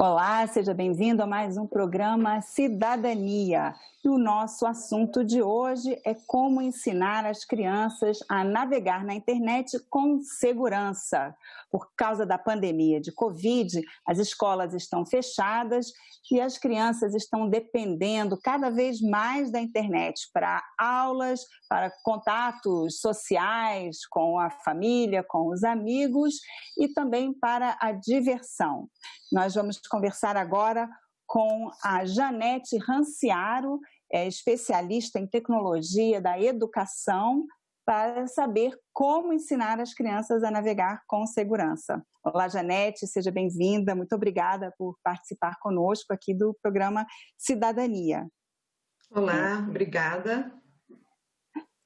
Olá, seja bem-vindo a mais um programa Cidadania. E o nosso assunto de hoje é como ensinar as crianças a navegar na internet com segurança. Por causa da pandemia de Covid, as escolas estão fechadas e as crianças estão dependendo cada vez mais da internet para aulas, para contatos sociais com a família, com os amigos e também para a diversão. Nós vamos conversar agora com a Janete Ranciaro, especialista em tecnologia da educação, para saber como ensinar as crianças a navegar com segurança. Olá, Janete, seja bem-vinda. Muito obrigada por participar conosco aqui do programa Cidadania. Olá, obrigada.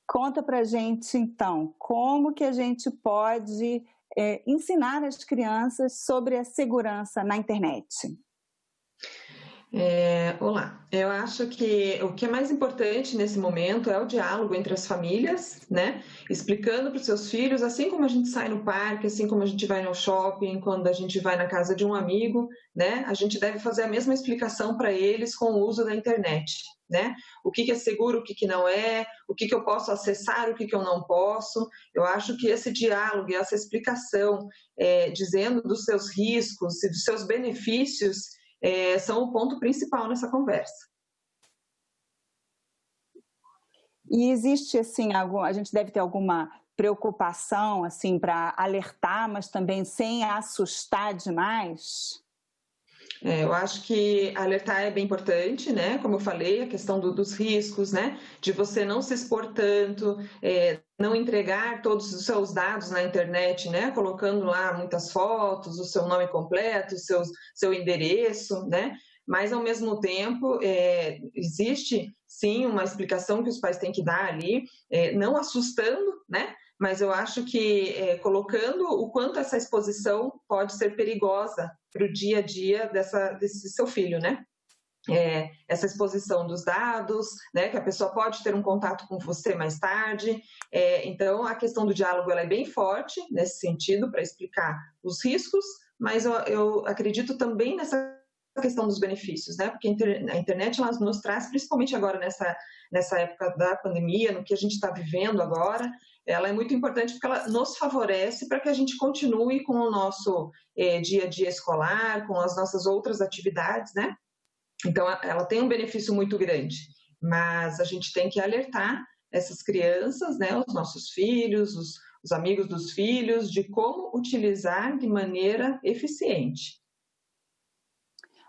Conta para a gente, então, como que a gente pode ensinar as crianças sobre a segurança na internet. Olá, eu acho que o que é mais importante nesse momento é o diálogo entre as famílias, né? Explicando para os seus filhos, assim como a gente sai no parque, assim como a gente vai no shopping, quando a gente vai na casa de um amigo, né? A gente deve fazer a mesma explicação para eles com o uso da internet, né? O que é seguro, o que não é, o que eu posso acessar, o que eu não posso. Eu acho que esse diálogo e essa explicação, dizendo dos seus riscos e dos seus benefícios, são o ponto principal nessa conversa. E existe, assim, a gente deve ter alguma preocupação, assim, para alertar, mas também sem assustar demais? Eu acho que alertar é bem importante, né? Como eu falei, a questão dos riscos, né? De você não se expor tanto, não entregar todos os seus dados na internet, né? Colocando lá muitas fotos, o seu nome completo, seu endereço, né? Mas, ao mesmo tempo, existe, sim, uma explicação que os pais têm que dar ali, não assustando, né? Mas eu acho que colocando o quanto essa exposição pode ser perigosa para o dia a dia desse seu filho, né? Essa exposição dos dados, né, que a pessoa pode ter um contato com você mais tarde. Então, a questão do diálogo ela é bem forte nesse sentido, para explicar os riscos, mas eu acredito também nessa questão dos benefícios, né? Porque a internet ela nos traz, principalmente agora nessa época da pandemia, no que a gente está vivendo agora, ela é muito importante porque ela nos favorece para que a gente continue com o nosso dia a dia escolar, com as nossas outras atividades, né? Então, ela tem um benefício muito grande, mas a gente tem que alertar essas crianças, né, os nossos filhos, os amigos dos filhos, de como utilizar de maneira eficiente.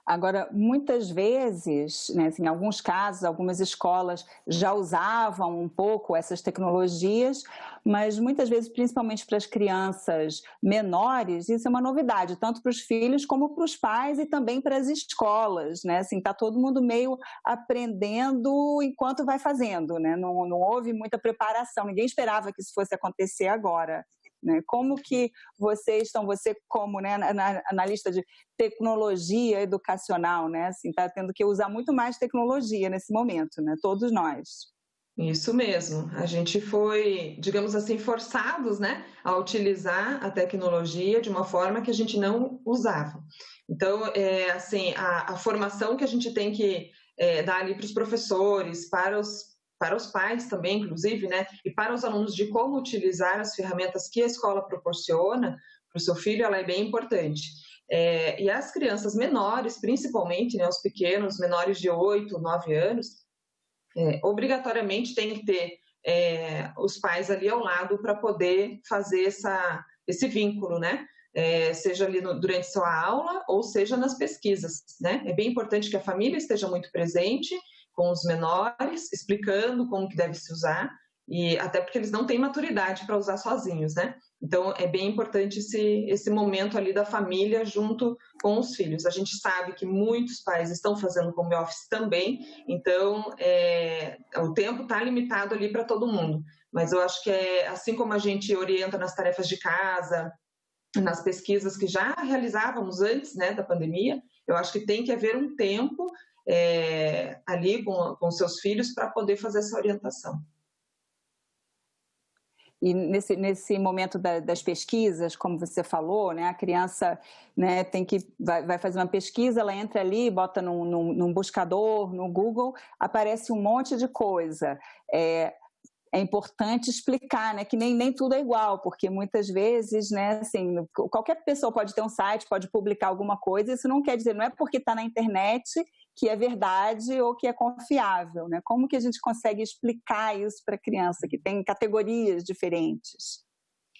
Agora, muitas vezes, né, assim, em alguns casos, algumas escolas já usavam um pouco essas tecnologias, mas muitas vezes, principalmente para as crianças menores, isso é uma novidade, tanto para os filhos como para os pais e também para as escolas, né? Assim, está todo mundo meio aprendendo enquanto vai fazendo, né? Não houve muita preparação, ninguém esperava que isso fosse acontecer agora. Né? Como que você como, né, analista de tecnologia educacional, né, assim, está tendo que usar muito mais tecnologia nesse momento, né, todos nós. Isso mesmo, a gente foi, digamos assim, forçados, né, a utilizar a tecnologia de uma forma que a gente não usava. Então, assim, a formação que a gente tem que dar ali para os professores, para os pais também, inclusive, né, e para os alunos de como utilizar as ferramentas que a escola proporciona para o seu filho, ela é bem importante. E as crianças menores, principalmente, né, os pequenos, menores de 8, 9 anos, obrigatoriamente tem que ter os pais ali ao lado para poder fazer esse vínculo, né? Seja ali durante sua aula ou seja nas pesquisas, né? É bem importante que a família esteja muito presente com os menores, explicando como que deve se usar, e até porque eles não têm maturidade para usar sozinhos, né? Então, é bem importante esse momento ali da família junto com os filhos. A gente sabe que muitos pais estão fazendo home office também, então o tempo está limitado ali para todo mundo. Mas eu acho que assim como a gente orienta nas tarefas de casa, nas pesquisas que já realizávamos antes, né, da pandemia, eu acho que tem que haver um tempo ali com seus filhos para poder fazer essa orientação. E nesse momento das pesquisas, como você falou, né, a criança, né, vai fazer uma pesquisa, ela entra ali, bota num buscador, no Google, aparece um monte de coisa. É importante explicar, né, que nem tudo é igual, porque muitas vezes, né, assim, qualquer pessoa pode ter um site, pode publicar alguma coisa, isso não quer dizer, não é porque está na internet que é verdade ou que é confiável, né? Como que a gente consegue explicar isso para a criança, que tem categorias diferentes?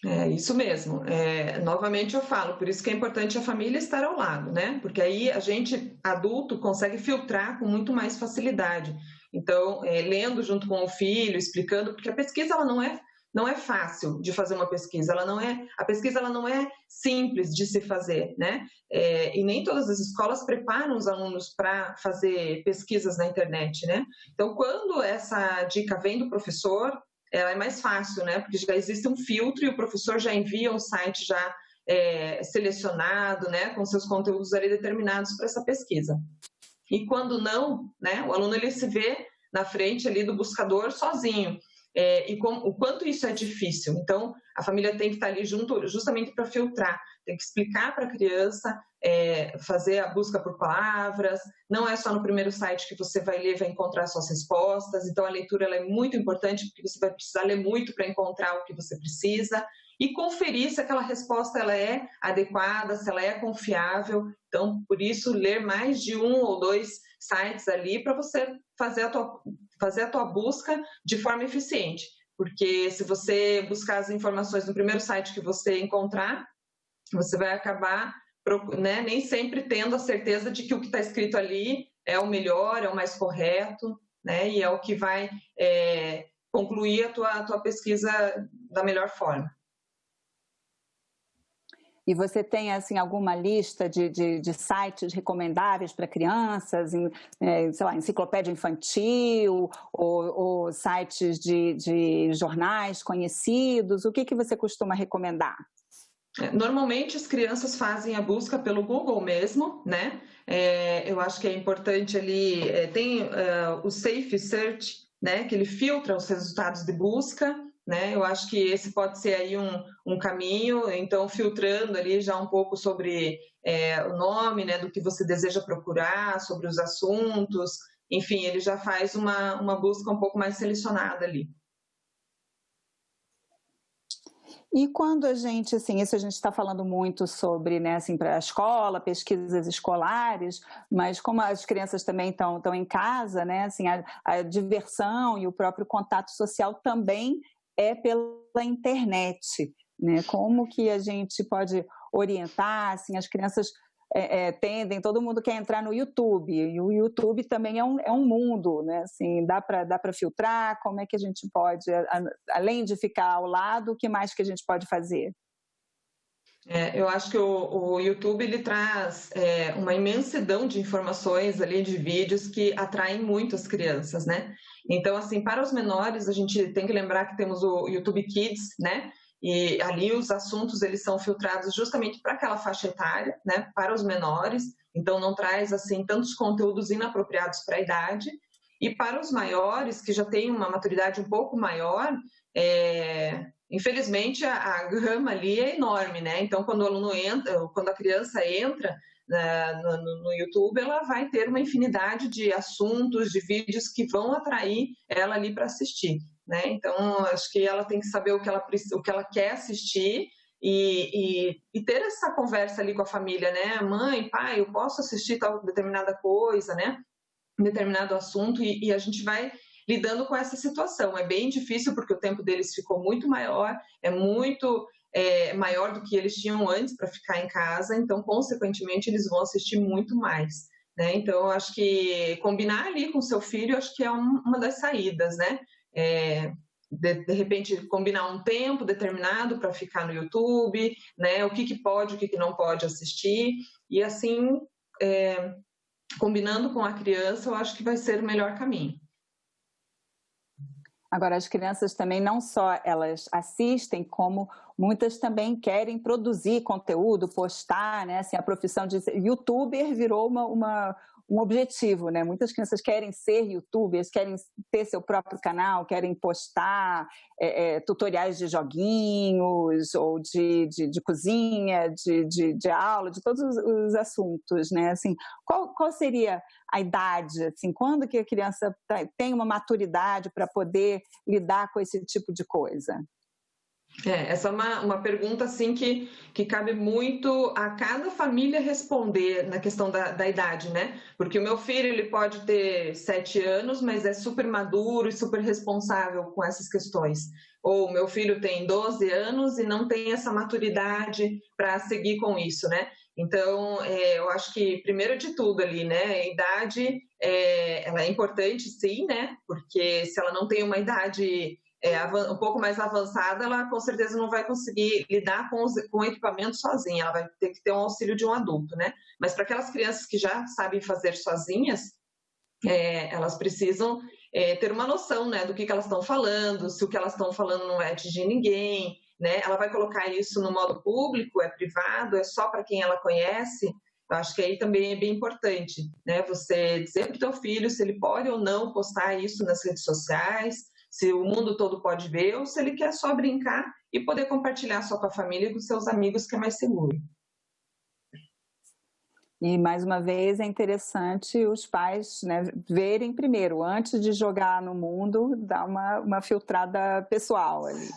É isso mesmo. Novamente eu falo, por isso que é importante a família estar ao lado, né? Porque aí a gente, adulto, consegue filtrar com muito mais facilidade. Então, lendo junto com o filho, explicando, porque a pesquisa ela não é fácil de fazer uma pesquisa, a pesquisa ela não é simples de se fazer, né? E nem todas as escolas preparam os alunos para fazer pesquisas na internet, né? Então, quando essa dica vem do professor, ela é mais fácil, né? Porque já existe um filtro e o professor já envia um site já selecionado, né? Com seus conteúdos ali determinados para essa pesquisa. E quando não, né? O aluno ele se vê na frente ali do buscador sozinho. O quanto isso é difícil. Então, a família tem que estar ali junto justamente para filtrar, tem que explicar para a criança, fazer a busca por palavras, não é só no primeiro site que você vai ler, vai encontrar suas respostas, então a leitura ela é muito importante, porque você vai precisar ler muito para encontrar o que você precisa, e conferir se aquela resposta ela é adequada, se ela é confiável. Então, por isso, ler mais de um ou dois sites ali para você fazer a tua busca de forma eficiente. Porque se você buscar as informações no primeiro site que você encontrar, você vai acabar, né, nem sempre tendo a certeza de que o que está escrito ali é o melhor, é o mais correto, né, e é o que vai concluir a tua pesquisa da melhor forma. E você tem, assim, alguma lista de sites recomendáveis para crianças, sei lá, enciclopédia infantil ou sites de jornais conhecidos? O que você costuma recomendar? Normalmente as crianças fazem a busca pelo Google mesmo, né? Eu acho que é importante ali, tem o Safe Search, né? Que ele filtra os resultados de busca, né? Eu acho que esse pode ser aí um caminho, então filtrando ali já um pouco sobre o nome, né? Do que você deseja procurar, sobre os assuntos, enfim, ele já faz uma busca um pouco mais selecionada ali. E quando a gente, assim, isso a gente está falando muito sobre, né, assim, para a escola, pesquisas escolares, mas como as crianças também estão em casa, né, assim, a diversão e o próprio contato social também é pela internet, né? Como que a gente pode orientar, assim, as crianças tendem, todo mundo quer entrar no YouTube, e o YouTube também é um mundo, né? Assim, dá para filtrar, como é que a gente pode, além de ficar ao lado, o que mais que a gente pode fazer? Eu acho que o YouTube ele traz uma imensidão de informações ali, de vídeos que atraem muito as crianças, né? Então, assim, para os menores, a gente tem que lembrar que temos o YouTube Kids, né? E ali os assuntos eles são filtrados justamente para aquela faixa etária, né? Para os menores, então não traz assim tantos conteúdos inapropriados para a idade. E para os maiores que já têm uma maturidade um pouco maior, infelizmente a gama ali é enorme, né? Então quando o aluno entra, quando a criança entra no YouTube, ela vai ter uma infinidade de assuntos, de vídeos que vão atrair ela ali para assistir, né? Então acho que ela tem que saber o que ela quer assistir e ter essa conversa ali com a família, né? Mãe, pai, eu posso assistir tal determinada coisa, né? Um determinado assunto e a gente vai lidando com essa situação. É bem difícil porque o tempo deles ficou muito maior, é muito maior do que eles tinham antes para ficar em casa, então, consequentemente, eles vão assistir muito mais, né? Então, eu acho que combinar ali com o seu filho, acho que é uma das saídas, né? De repente, combinar um tempo determinado para ficar no YouTube, né? O que pode, o que não pode assistir, e assim, combinando com a criança, eu acho que vai ser o melhor caminho. Agora, as crianças também não só elas assistem, como muitas também querem produzir conteúdo, postar, né? Assim, a profissão de youtuber virou um objetivo, né? Muitas crianças querem ser youtubers, querem ter seu próprio canal, querem postar tutoriais de joguinhos ou de cozinha, de aula, de todos os assuntos, né? Assim, qual seria a idade, assim, quando que a criança tem uma maturidade para poder lidar com esse tipo de coisa? Essa é uma pergunta assim que cabe muito a cada família responder na questão da idade, né? Porque o meu filho ele pode ter 7 anos, mas é super maduro e super responsável com essas questões. Ou o meu filho tem 12 anos e não tem essa maturidade para seguir com isso, né? Então, eu acho que, primeiro de tudo ali, né, a idade, ela é importante sim, né? Porque se ela não tem uma idade um pouco mais avançada, ela com certeza não vai conseguir lidar com o equipamento sozinha, ela vai ter que ter um auxílio de um adulto, né? Mas para aquelas crianças que já sabem fazer sozinhas, elas precisam ter uma noção, né, do que elas estão falando, se o que elas estão falando não vai atingir ninguém, né? Ela vai colocar isso no modo público, é privado, é só para quem ela conhece. Eu acho que aí também é bem importante, né? Você dizer para o teu filho se ele pode ou não postar isso nas redes sociais, se o mundo todo pode ver ou se ele quer só brincar e poder compartilhar só com a família e com seus amigos, que é mais seguro. E, mais uma vez, é interessante os pais, né, verem primeiro, antes de jogar no mundo, dar uma filtrada pessoal ali.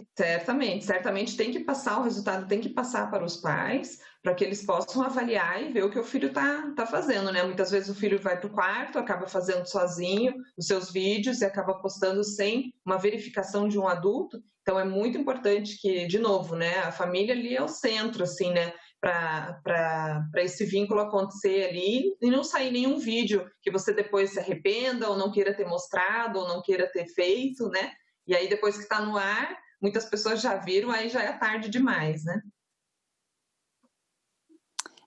Certamente tem que passar, o resultado tem que passar para os pais, para que eles possam avaliar e ver o que o filho tá fazendo, né? Muitas vezes o filho vai para o quarto, acaba fazendo sozinho os seus vídeos e acaba postando sem uma verificação de um adulto. Então é muito importante que, de novo, né, a família ali é o centro, assim, né, para esse vínculo acontecer ali e não sair nenhum vídeo que você depois se arrependa ou não queira ter mostrado ou não queira ter feito, né? E aí depois que está no ar, muitas pessoas já viram, aí já é tarde demais, né?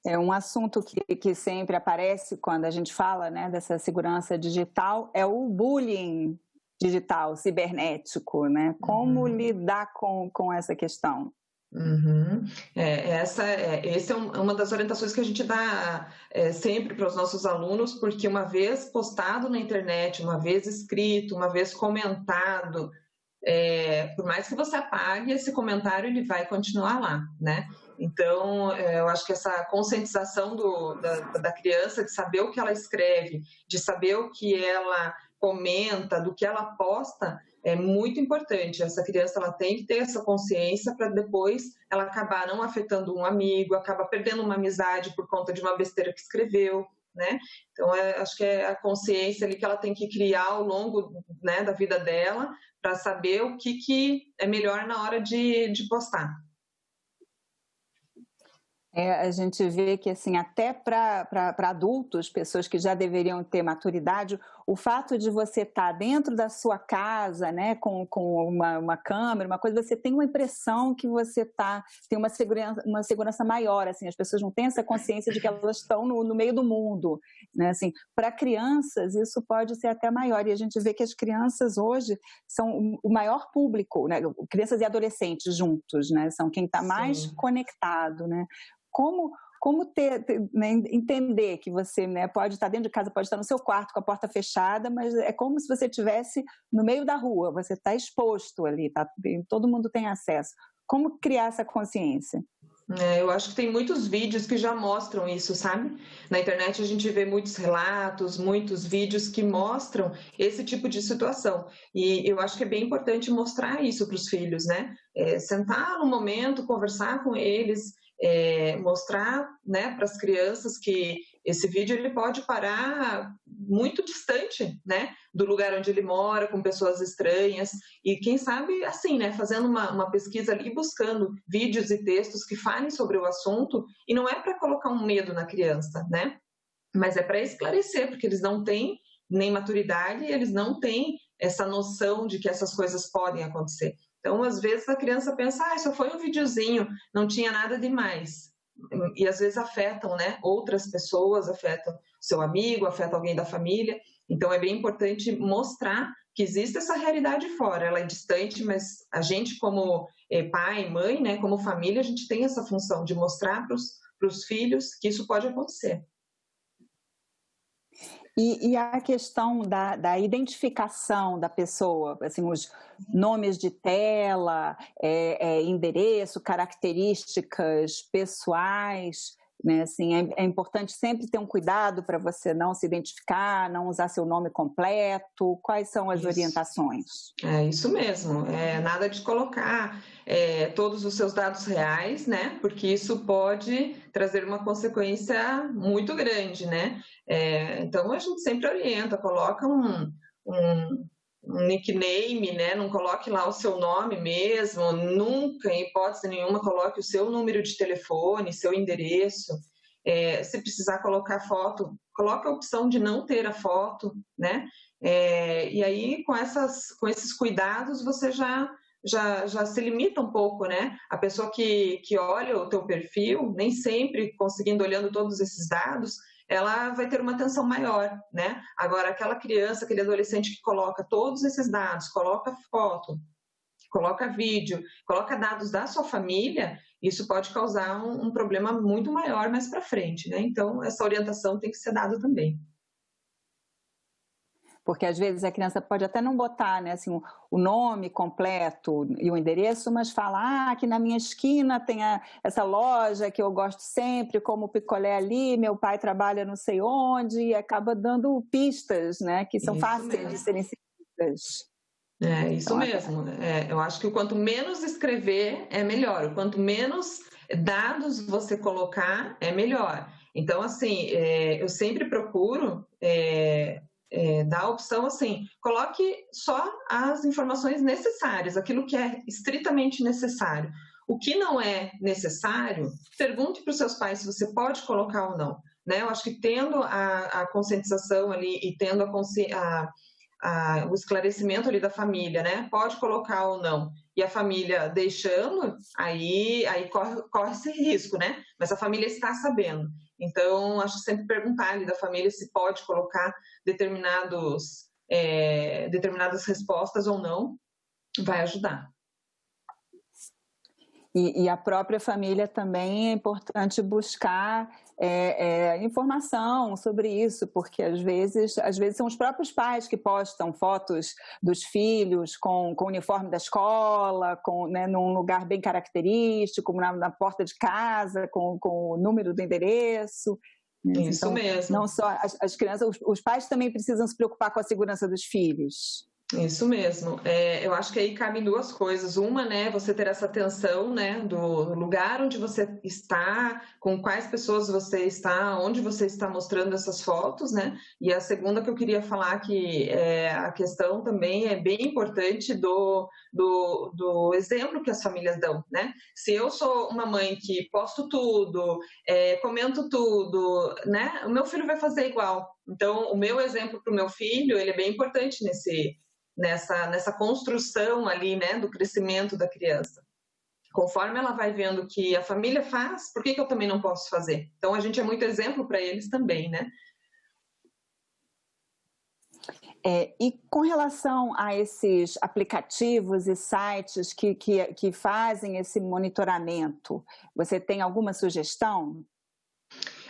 É um assunto que sempre aparece quando a gente fala, né, dessa segurança digital, é o bullying digital, cibernético, né? Como lidar com essa questão? Uhum. Essa é uma das orientações que a gente dá sempre para os nossos alunos, porque uma vez postado na internet, uma vez escrito, uma vez comentado, por mais que você apague, esse comentário ele vai continuar lá, né? Então, eu acho que essa conscientização da criança, de saber o que ela escreve, de saber o que ela comenta, do que ela posta, é muito importante. Essa criança ela tem que ter essa consciência para depois ela acabar não afetando um amigo, acaba perdendo uma amizade por conta de uma besteira que escreveu, né? Então, acho que é a consciência ali que ela tem que criar ao longo, né, da vida dela, para saber o que é melhor na hora de postar. A gente vê que, assim, até para adultos, pessoas que já deveriam ter maturidade, o fato de você estar dentro da sua casa, né, com uma câmera, uma coisa, você tem uma impressão que você tem uma segurança maior, assim, as pessoas não têm essa consciência de que elas estão no meio do mundo, né, assim, para crianças isso pode ser até maior, e a gente vê que as crianças hoje são o maior público, né, crianças e adolescentes juntos, né, são quem está mais conectado, né. Como né, entender que você, né, pode estar dentro de casa, pode estar no seu quarto com a porta fechada, mas é como se você estivesse no meio da rua, você está exposto ali, todo mundo tem acesso. Como criar essa consciência? Eu acho que tem muitos vídeos que já mostram isso, sabe? Na internet a gente vê muitos relatos, muitos vídeos que mostram esse tipo de situação. E eu acho que é bem importante mostrar isso para os filhos, né? Sentar no momento, conversar com eles, mostrar, né, para as crianças que esse vídeo ele pode parar muito distante, né, do lugar onde ele mora, com pessoas estranhas, e quem sabe, assim, né, fazendo uma pesquisa ali, buscando vídeos e textos que falem sobre o assunto, e não é para colocar um medo na criança, né, mas é para esclarecer, porque eles não têm nem maturidade, eles não têm essa noção de que essas coisas podem acontecer. Então, às vezes, a criança pensa, só foi um videozinho, não tinha nada demais. E às vezes afetam, né, outras pessoas, afetam seu amigo, afetam alguém da família. Então, é bem importante mostrar que existe essa realidade fora. Ela é distante, mas a gente, como pai, mãe, né, como família, a gente tem essa função de mostrar para os filhos que isso pode acontecer. E a questão da identificação da pessoa, assim, os nomes de tela, endereço, características pessoais, né? Assim, é importante sempre ter um cuidado para você não se identificar, não usar seu nome completo. Quais são as orientações? É isso mesmo, nada de colocar todos os seus dados reais, né? Porque isso pode trazer uma consequência muito grande, né? Então a gente sempre orienta, coloca um nickname, né? Não coloque lá o seu nome mesmo, nunca, em hipótese nenhuma, coloque o seu número de telefone, seu endereço. Se precisar colocar foto, coloque a opção de não ter a foto, né? E aí, com esses cuidados, você já se limita um pouco, né? A pessoa que olha o teu perfil, nem sempre conseguindo olhando todos esses dados, ela vai ter uma atenção maior, né? Agora, aquela criança, aquele adolescente que coloca todos esses dados, coloca foto, coloca vídeo, coloca dados da sua família, isso pode causar um problema muito maior mais para frente, né? Então, essa orientação tem que ser dada também. Porque às vezes a criança pode até não botar, né, assim, o nome completo e o endereço, mas fala, aqui na minha esquina tem essa loja que eu gosto sempre, como o picolé ali, meu pai trabalha não sei onde, e acaba dando pistas, né, que são fáceis de serem seguidas. Isso mesmo. Eu acho que o quanto menos escrever é melhor, o quanto menos dados você colocar é melhor. Então, assim, eu sempre procuro dar a opção assim, coloque só as informações necessárias, aquilo que é estritamente necessário. O que não é necessário, pergunte para os seus pais se você pode colocar ou não. Né? Eu acho que tendo a conscientização ali e tendo o esclarecimento ali da família, né? Pode colocar ou não. E a família deixando, aí corre esse risco, né? Mas a família está sabendo. Então, acho que sempre perguntar ali da família se pode colocar determinadas respostas ou não, vai ajudar. E a própria família também é importante buscar informação sobre isso, porque às vezes são os próprios pais que postam fotos dos filhos com o uniforme da escola, né, num lugar bem característico, na porta de casa, com o número do endereço. Isso então, mesmo. Não só as crianças, os pais também precisam se preocupar com a segurança dos filhos. Isso mesmo. Eu acho que aí cabem duas coisas. Uma, né, você ter essa atenção, né, do lugar onde você está, com quais pessoas você está, onde você está mostrando essas fotos, né? E a segunda que eu queria falar que a questão também é bem importante do exemplo que as famílias dão, né? Se eu sou uma mãe que posto tudo, comento tudo, né? O meu filho vai fazer igual. Então, o meu exemplo para o meu filho, ele é bem importante nessa construção ali, né, do crescimento da criança. Conforme ela vai vendo que a família faz, por que eu também não posso fazer? Então, a gente é muito exemplo para eles também, né? E com relação a esses aplicativos e sites que fazem esse monitoramento, você tem alguma sugestão?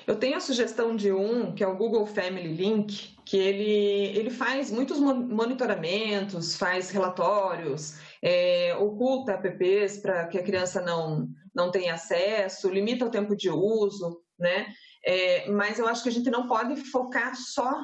Eu tenho a sugestão de que é o Google Family Link, que ele faz muitos monitoramentos, faz relatórios, oculta apps para que a criança não tenha acesso, limita o tempo de uso, né? Mas eu acho que a gente não pode focar só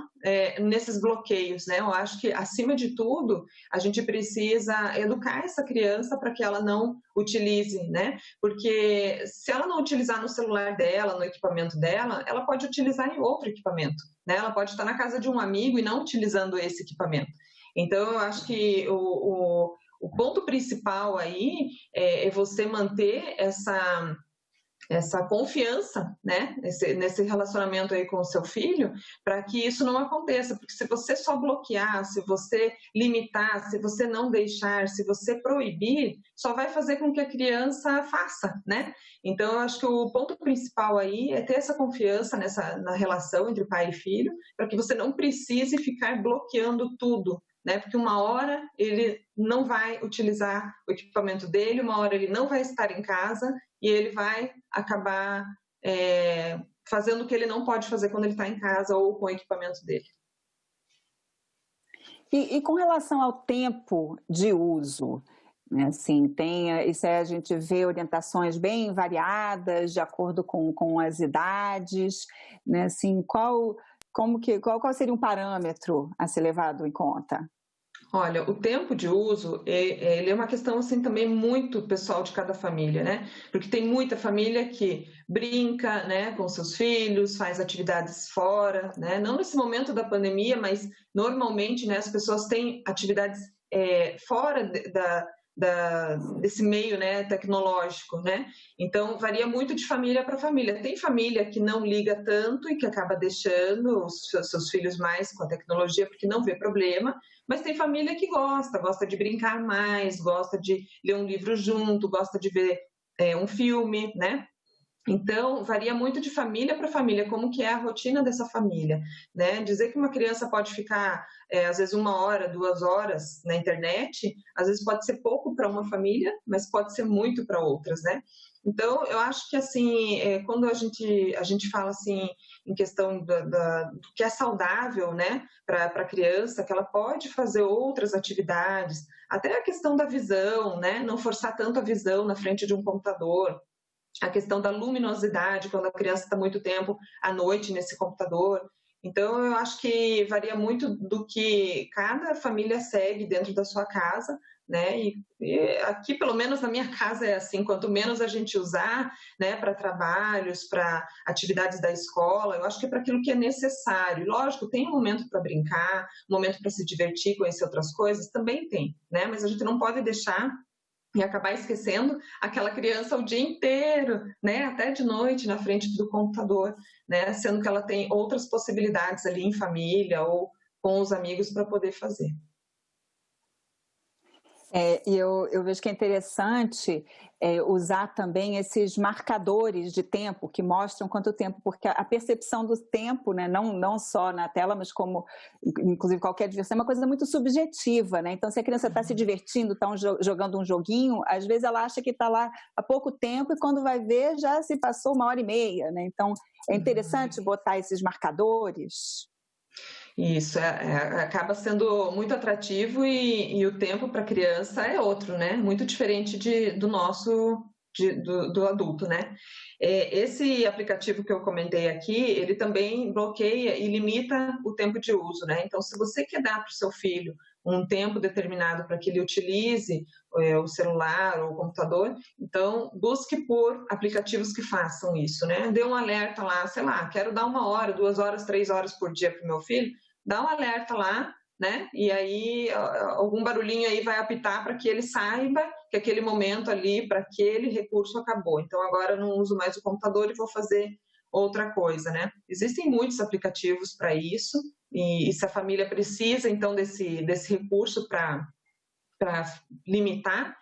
nesses bloqueios, né? Eu acho que, acima de tudo, a gente precisa educar essa criança para que ela não utilize, né? Porque se ela não utilizar no celular dela, no equipamento dela, ela pode utilizar em outro equipamento, né? Ela pode estar na casa de um amigo e não utilizando esse equipamento. Então, eu acho que o ponto principal aí é você manter essa confiança, né, nesse relacionamento aí com o seu filho, para que isso não aconteça, porque se você só bloquear, se você limitar, se você não deixar, se você proibir, só vai fazer com que a criança faça, né? Então, eu acho que o ponto principal aí é ter essa confiança na relação entre pai e filho, para que você não precise ficar bloqueando tudo, né? Porque uma hora ele não vai utilizar o equipamento dele, uma hora ele não vai estar em casa e ele vai acabar fazendo o que ele não pode fazer quando ele está em casa ou com o equipamento dele. E com relação ao tempo de uso, né, assim, isso a gente vê orientações bem variadas, de acordo com as idades, né, assim, qual seria um parâmetro a ser levado em conta? Olha, o tempo de uso, ele é uma questão assim também muito pessoal de cada família, né? Porque tem muita família que brinca, né, com seus filhos, faz atividades fora, né? Não nesse momento da pandemia, mas normalmente, né, as pessoas têm atividades fora desse meio, né, tecnológico, né? Então varia muito de família para família. Tem família que não liga tanto e que acaba deixando os seus filhos mais com a tecnologia porque não vê problema, mas tem família que gosta de brincar mais, gosta de ler um livro junto, gosta de ver um filme, né? Então, varia muito de família para família, como que é a rotina dessa família, né? Dizer que uma criança pode ficar, às vezes, 1 hora, 2 horas na internet, às vezes pode ser pouco para uma família, mas pode ser muito para outras, né? Então, eu acho que, assim, quando a gente fala, assim, em questão do que é saudável, né, para a criança, que ela pode fazer outras atividades, até a questão da visão, né, não forçar tanto a visão na frente de um computador, a questão da luminosidade, quando a criança está muito tempo à noite nesse computador. Então, eu acho que varia muito do que cada família segue dentro da sua casa, né? E aqui, pelo menos na minha casa, é assim: quanto menos a gente usar, né, para trabalhos, para atividades da escola, eu acho que é para aquilo que é necessário. Lógico, tem um momento para brincar, um momento para se divertir, conhecer outras coisas, também tem, né? Mas a gente não pode deixar e acabar esquecendo aquela criança o dia inteiro, né, até de noite na frente do computador, né, sendo que ela tem outras possibilidades ali em família ou com os amigos para poder fazer. E eu vejo que é interessante usar também esses marcadores de tempo que mostram quanto tempo, porque a percepção do tempo, né, não só na tela, mas como, inclusive, qualquer diversão, é uma coisa muito subjetiva, né? Então, se a criança está se divertindo, está jogando um joguinho, às vezes ela acha que está lá há pouco tempo e quando vai ver já se passou 1 hora e meia, né? Então, é interessante botar esses marcadores. Isso, acaba sendo muito atrativo e o tempo para a criança é outro, né? Muito diferente do nosso, do adulto, né? Esse aplicativo que eu comentei aqui, ele também bloqueia e limita o tempo de uso, né? Então, se você quer dar para o seu filho um tempo determinado para que ele utilize o celular ou o computador, então busque por aplicativos que façam isso, né? Dê um alerta lá, sei lá, quero dar 1 hora, 2 horas, 3 horas por dia para o meu filho, dá um alerta lá, né? E aí algum barulhinho aí vai apitar para que ele saiba que aquele momento ali, para aquele recurso acabou. Então agora eu não uso mais o computador e vou fazer outra coisa, né? Existem muitos aplicativos para isso e se a família precisa então desse recurso para limitar,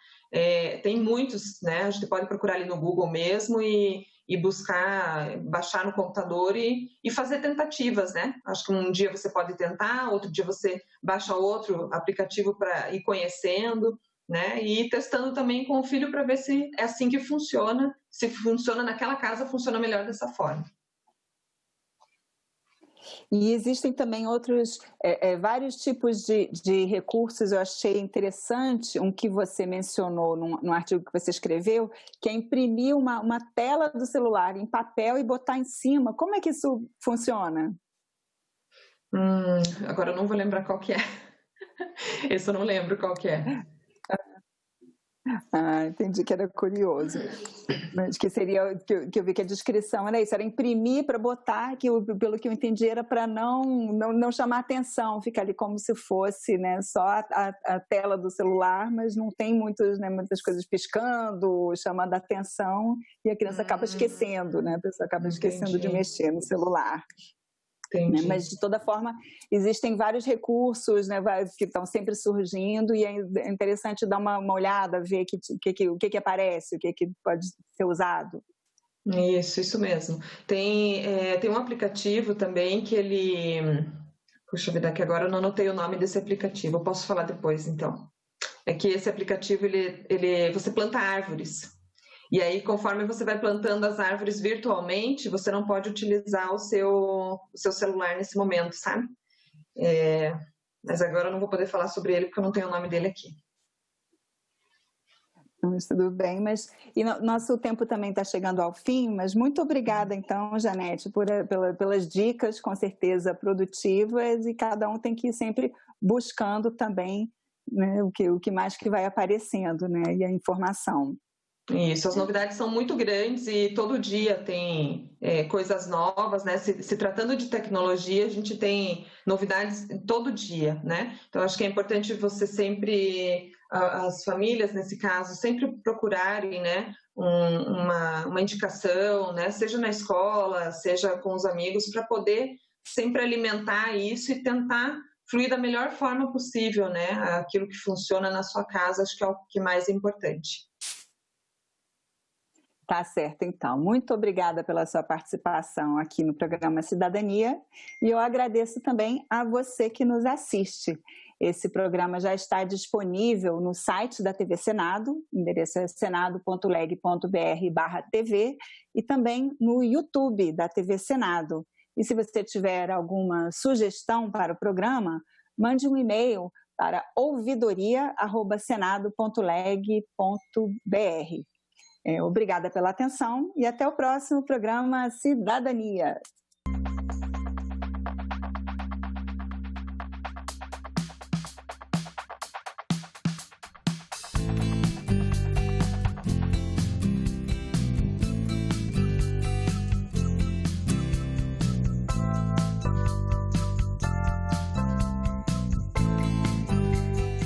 tem muitos, né? A gente pode procurar ali no Google mesmo e buscar, baixar no computador e fazer tentativas, né? Acho que um dia você pode tentar, outro dia você baixa outro aplicativo para ir conhecendo, né? E ir testando também com o filho para ver se é assim que funciona, se funciona naquela casa, funciona melhor dessa forma. E existem também vários tipos de recursos. Eu achei interessante um que você mencionou no artigo que você escreveu, que é imprimir uma tela do celular em papel e botar em cima. Como é que isso funciona? Agora eu não vou lembrar qual que é. Esse eu não lembro qual que é. Entendi que era curioso. Mas que seria, que eu vi que a descrição era isso, era imprimir para botar, que pelo que eu entendi era para não chamar atenção, ficar ali como se fosse, né, só a tela do celular, mas não tem muitas coisas piscando, chamando a atenção, e a criança acaba esquecendo, né, a pessoa acaba esquecendo de mexer no celular. Né? Mas, de toda forma, existem vários recursos, né, que estão sempre surgindo e é interessante dar uma olhada, ver o que aparece, o que pode ser usado. Isso mesmo. Tem um aplicativo também que ele... Puxa vida, que agora eu não anotei o nome desse aplicativo, eu posso falar depois, então. É que esse aplicativo, você planta árvores. E aí, conforme você vai plantando as árvores virtualmente, você não pode utilizar o seu celular nesse momento, sabe? Mas agora eu não vou poder falar sobre ele, porque eu não tenho o nome dele aqui. Mas tudo bem, nosso tempo também está chegando ao fim, mas muito obrigada então, Janete, pelas dicas, com certeza produtivas, e cada um tem que ir sempre buscando também, né, o que mais que vai aparecendo, né, e a informação. Isso, as novidades são muito grandes e todo dia tem coisas novas, né? Se tratando de tecnologia, a gente tem novidades todo dia, né? Então, acho que é importante você sempre, as famílias, nesse caso, sempre procurarem, né, uma indicação, né? Seja na escola, seja com os amigos, para poder sempre alimentar isso e tentar fluir da melhor forma possível, né? Aquilo que funciona na sua casa, acho que é o que mais é importante. Tá certo, então. Muito obrigada pela sua participação aqui no programa Cidadania, e eu agradeço também a você que nos assiste. Esse programa já está disponível no site da TV Senado, o endereço é senado.leg.br/TV, e também no YouTube da TV Senado. E se você tiver alguma sugestão para o programa, mande um e-mail para ouvidoria@senado.leg.br. Obrigada pela atenção e até o próximo programa Cidadania.